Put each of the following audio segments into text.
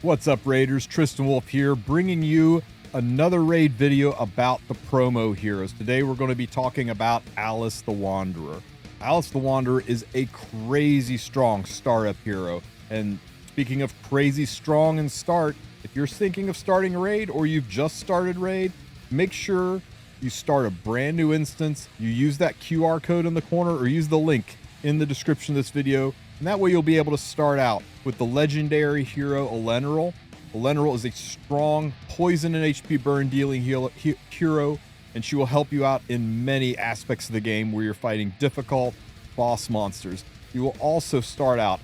What's up, Raiders? TristenWulf here, bringing you another raid video about the promo heroes. Today we're going to be talking about Alice the Wanderer. Alice the Wanderer is a crazy strong startup hero. And speaking of crazy strong and start, if you're thinking of starting a raid or you've just started raid, make sure you start a brand new instance. You use that QR code in the corner or use the link in the description of this video. And that way you'll be able to start out with the legendary hero Eleneral. Eleneral is a strong poison and HP burn dealing hero, and she will help you out in many aspects of the game where you're fighting difficult boss monsters. You will also start out,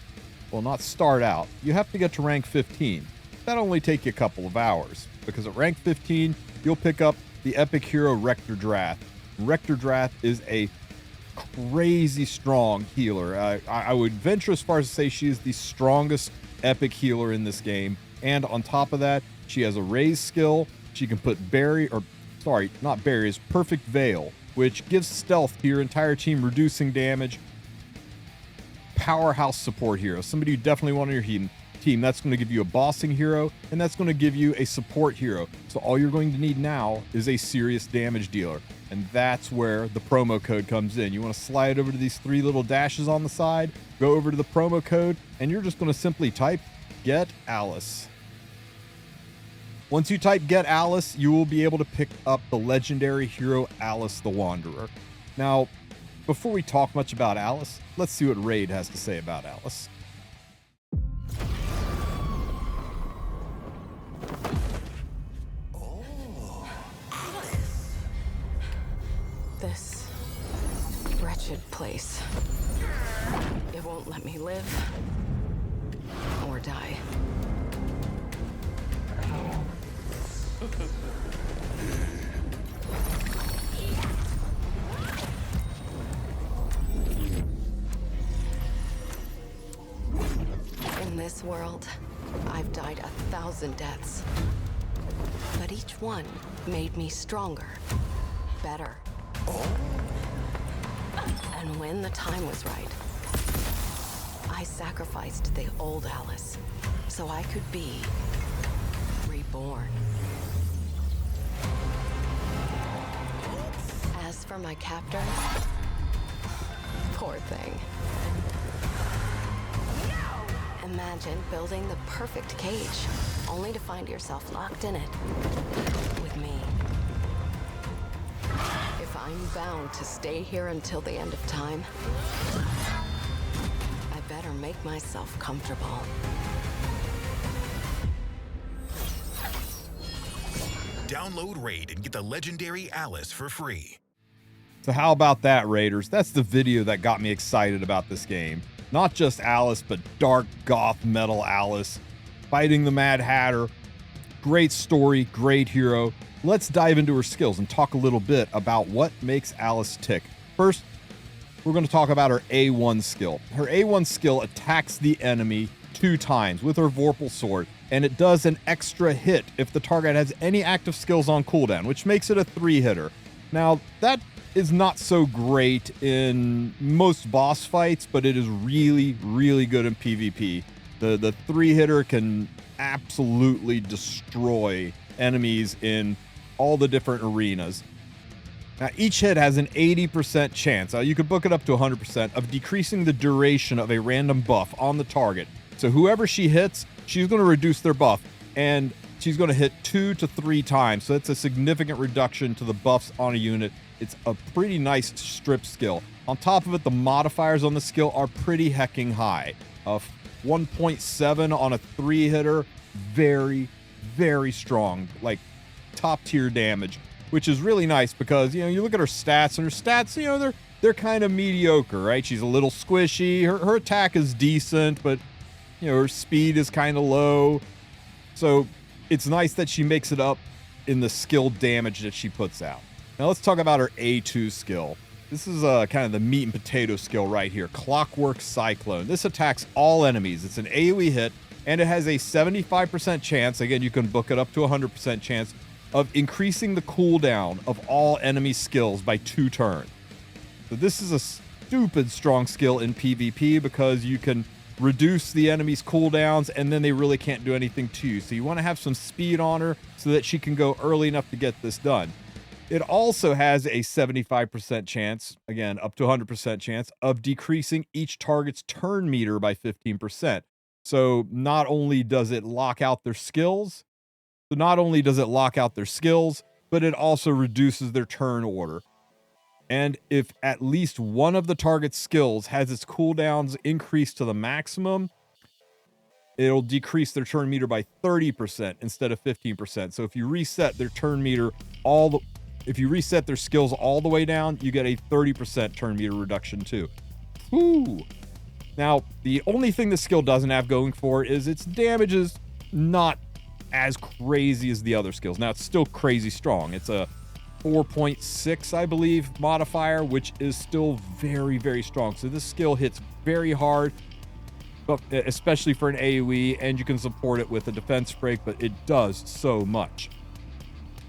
well, not start out, you have to get to rank 15. That'll only take you a couple of hours, because at rank 15, you'll pick up the epic hero Rector Drath. Rector Drath is a crazy strong healer. I would venture as far as to say she is the strongest epic healer in this game. And on top of that, she has a raise skill. She can put perfect veil, which gives stealth to your entire team, reducing damage. Powerhouse support hero, somebody you definitely want on your team. That's going to give you a bossing hero, and that's going to give you a support hero. So all you're going to need now is a serious damage dealer. And that's where the promo code comes in. You want to slide over to these three little dashes on the side, go over to the promo code, and you're just going to simply type GetAlice. Once you type GetAlice, you will be able to pick up the legendary hero Alice the Wanderer. Now, before we talk much about Alice, let's see what Raid has to say about Alice. This wretched place. It won't let me live or die. In this world, I've died 1,000 deaths. But each one made me stronger, better. And when the time was right, I sacrificed the old Alice so I could be reborn. As for my captor, poor thing. Imagine building the perfect cage, only to find yourself locked in it with me. If I'm bound to stay here until the end of time, I better make myself comfortable. Download Raid and get the legendary Alice for free. So how about that, Raiders? That's the video that got me excited about this game. Not just Alice, but dark goth metal Alice, fighting the Mad Hatter. Great story, great hero. Let's dive into her skills and talk a little bit about what makes Alice tick. First, we're going to talk about her A1 skill. Her A1 skill attacks the enemy 2 times with her Vorpal sword, and it does an extra hit if the target has any active skills on cooldown, which makes it a 3-hitter. Now, that is not so great in most boss fights, but it is really, really good in PvP. The 3-hitter can absolutely destroy enemies in all the different arenas. Now, each hit has an 80% chance, you could book it up to 100%, of decreasing the duration of a random buff on the target. So whoever she hits, she's going to reduce their buff, and she's going to hit 2 to 3 times. So it's a significant reduction to the buffs on a unit. It's a pretty nice strip skill. On top of it, the modifiers on the skill are pretty hecking high. 1.7 on a 3-hitter, very, very strong, like top tier damage, which is really nice because, you know, you look at her stats, and her stats, you know, they're kind of mediocre, right? She's a little squishy. Her attack is decent, but, you know, her speed is kind of low. So it's nice that she makes it up in the skill damage that she puts out. Now let's talk about her A2 skill. This is kind of the meat and potato skill right here. Clockwork Cyclone. This attacks all enemies. It's an AoE hit, and it has a 75% chance, again, you can book it up to 100% chance, of increasing the cooldown of all enemy skills by 2 turns. So this is a stupid strong skill in PvP because you can reduce the enemy's cooldowns, and then they really can't do anything to you. So you want to have some speed on her so that she can go early enough to get this done. It also has a 75% chance, again, up to 100% chance, of decreasing each target's turn meter by 15%. So not only does it lock out their skills, but it also reduces their turn order. And if at least one of the target's skills has its cooldowns increased to the maximum, it'll decrease their turn meter by 30% instead of 15%. So if you reset their turn meter if you reset their skills all the way down, you get a 30% turn meter reduction too. Whew. Now, the only thing this skill doesn't have going for it is its damage is not as crazy as the other skills. Now, it's still crazy strong. It's a 4.6, I believe, modifier, which is still very, very strong. So this skill hits very hard, but especially for an AoE, and you can support it with a defense break, but it does so much.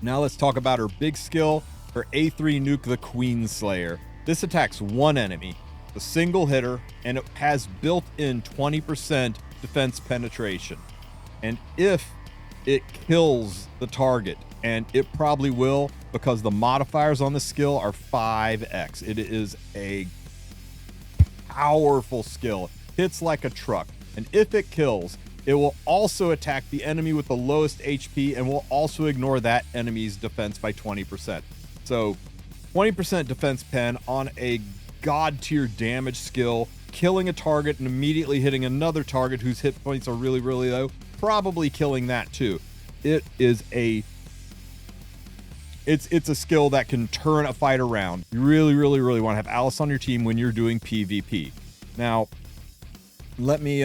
Now let's talk about her big skill, her A3 nuke, the Queen Slayer. This attacks one enemy, a single hitter, and it has built-in 20% defense penetration. And if it kills the target, and it probably will, because the modifiers on the skill are 5x. It is a powerful skill. Hits like a truck. And if it kills, it will also attack the enemy with the lowest HP and will also ignore that enemy's defense by 20%. So 20% defense pen on a god tier damage skill, killing a target and immediately hitting another target whose hit points are really, really low, probably killing that too. It is it's a skill that can turn a fight around. You really, really, really want to have Alice on your team when you're doing PvP. Now, let me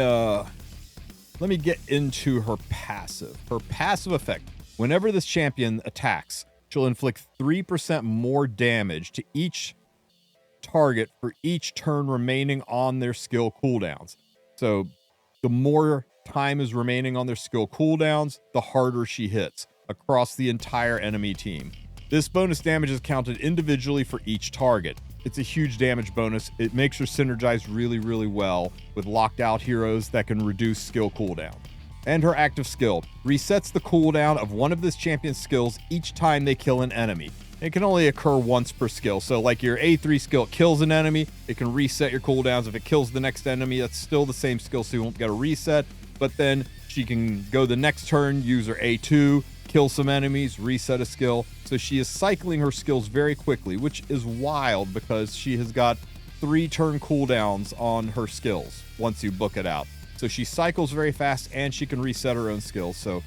get into her passive. Her passive effect. Whenever this champion attacks, she'll inflict 3% more damage to each target for each turn remaining on their skill cooldowns. So the more time is remaining on their skill cooldowns, the harder she hits across the entire enemy team. This bonus damage is counted individually for each target. It's a huge damage bonus. It makes her synergize really, really well with locked out heroes that can reduce skill cooldown. And her active skill resets the cooldown of one of this champion's skills each time they kill an enemy. It can only occur once per skill. So like your A3 skill kills an enemy, it can reset your cooldowns. If it kills the next enemy, that's still the same skill, so you won't get a reset. But then she can go the next turn, use her A2, kill some enemies, reset a skill. So she is cycling her skills very quickly, which is wild because she has got 3 turn cooldowns on her skills once you book it out. So she cycles very fast and she can reset her own skills. So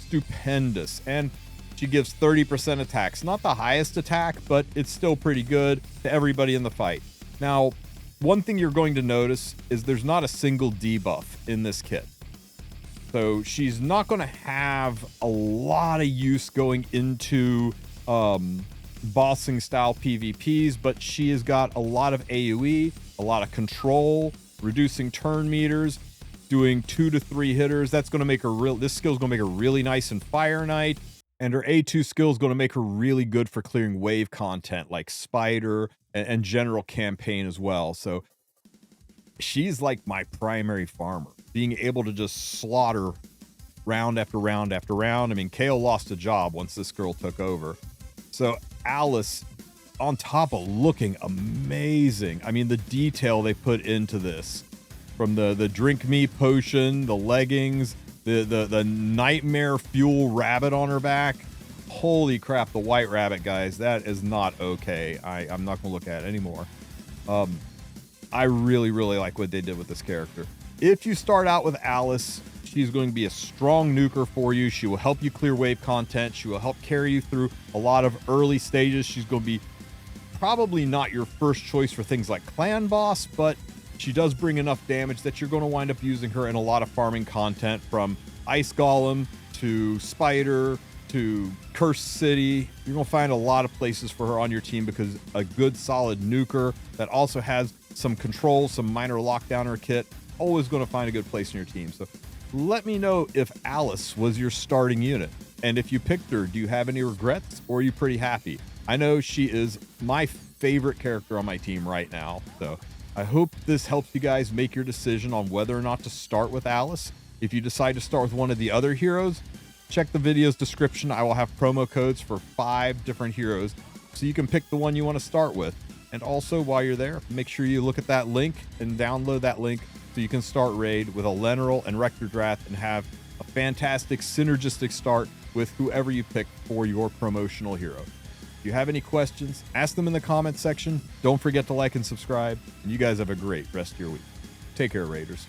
stupendous. And she gives 30% attacks. Not the highest attack, but it's still pretty good to everybody in the fight. Now, one thing you're going to notice is there's not a single debuff in this kit. So she's not going to have a lot of use going into bossing style PvPs, but she has got a lot of AoE, a lot of control, reducing turn meters, doing 2 to 3 hitters. That's going to make her this skill is going to make her really nice in Fire Knight, and her A2 skill is going to make her really good for clearing wave content like Spider and general campaign as well. So she's like my primary farmer, being able to just slaughter round after round after round. I mean, Kale lost a job once this girl took over. So Alice, on top of looking amazing, I mean, the detail they put into this, from the drink me potion, the leggings, the nightmare fuel rabbit on her back. Holy crap, the white rabbit, guys, that is not okay. I'm not gonna look at it anymore. I really, really like what they did with this character. If you start out with Alice, she's going to be a strong nuker for you. She will help you clear wave content. She will help carry you through a lot of early stages. She's going to be probably not your first choice for things like clan boss, but she does bring enough damage that you're going to wind up using her in a lot of farming content, from Ice Golem to Spider to Cursed City. You're going to find a lot of places for her on your team, because a good solid nuker that also has some control, some minor lockdown or kit, always going to find a good place in your team. So let me know if Alice was your starting unit, and if you picked her, do you have any regrets, or are you pretty happy? I know she is my favorite character on my team right now, so I hope this helps you guys make your decision on whether or not to start with Alice. If you decide to start with one of the other heroes, check the video's description. I will have promo codes for 5 different heroes, so you can pick the one you want to start with. And also, while you're there, make sure you look at that link and download that link so you can start raid with a Leneral and Rectordrath and have a fantastic synergistic start with whoever you pick for your promotional hero. If you have any questions, ask them in the comments section. Don't forget to like and subscribe, and you guys have a great rest of your week. Take care, Raiders.